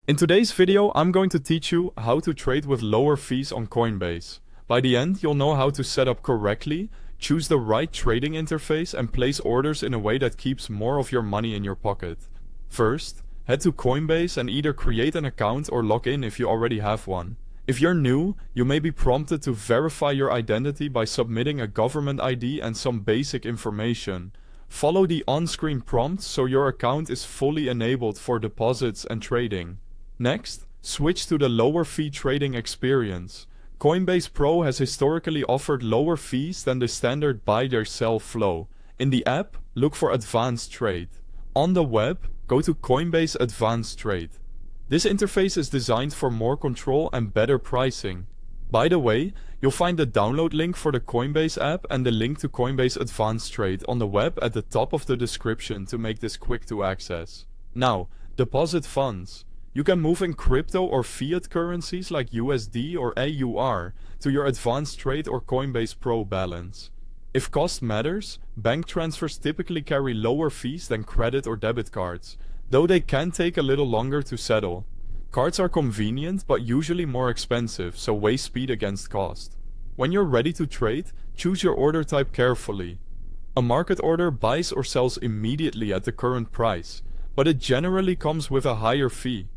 In today's video, I'm going to teach you how to trade with lower fees on Coinbase. By the end, you'll know how to set up correctly, choose the right trading interface, and place orders in a way that keeps more of your money in your pocket. First, head to Coinbase and either create an account or log in if you already have one. If you're new, you may be prompted to verify your identity by submitting a government ID and some basic information. Follow the on-screen prompts so your account is fully enabled for deposits and trading. Next, switch to the lower fee trading experience. Coinbase Pro has historically offered lower fees than the standard buy-there-sell flow. In the app, look for Advanced Trade. On the web, go to Coinbase Advanced Trade. This interface is designed for more control and better pricing. By the way, you'll find the download link for the Coinbase app and the link to Coinbase Advanced Trade on the web at the top of the description to make this quick to access. Now, deposit funds. You can move in crypto or fiat currencies like USD or AUR to your Advanced Trade or Coinbase Pro balance. If cost matters, bank transfers typically carry lower fees than credit or debit cards, though they can take a little longer to settle. Cards are convenient but usually more expensive, so weigh speed against cost. When you're ready to trade, choose your order type carefully. A market order buys or sells immediately at the current price, but it generally comes with a higher fee.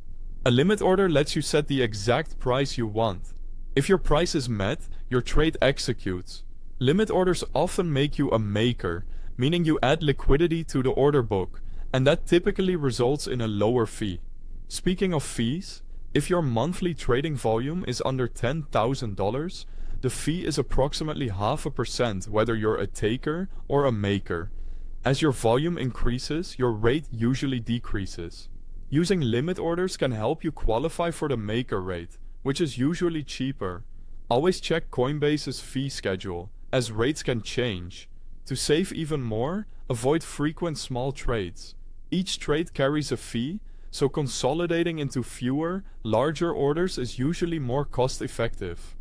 A limit order lets you set the exact price you want. If your price is met, your trade executes. Limit orders often make you a maker, meaning you add liquidity to the order book, and that typically results in a lower fee. Speaking of fees, if your monthly trading volume is under $10,000, the fee is approximately 0.5% whether you're a taker or a maker. As your volume increases, your rate usually decreases. Using limit orders can help you qualify for the maker rate, which is usually cheaper. Always check Coinbase's fee schedule, as rates can change. To save even more, avoid frequent small trades. Each trade carries a fee, so consolidating into fewer, larger orders is usually more cost-effective.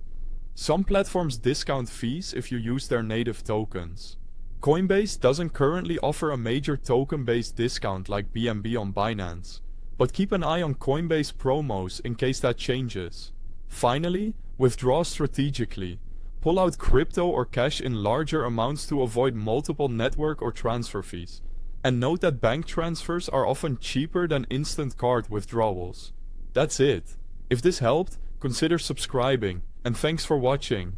Some platforms discount fees if you use their native tokens. Coinbase doesn't currently offer a major token-based discount like BNB on Binance, but keep an eye on Coinbase promos in case that changes. Finally, withdraw strategically. Pull out crypto or cash in larger amounts to avoid multiple network or transfer fees. And note that bank transfers are often cheaper than instant card withdrawals. That's it. If this helped, consider subscribing, and thanks for watching.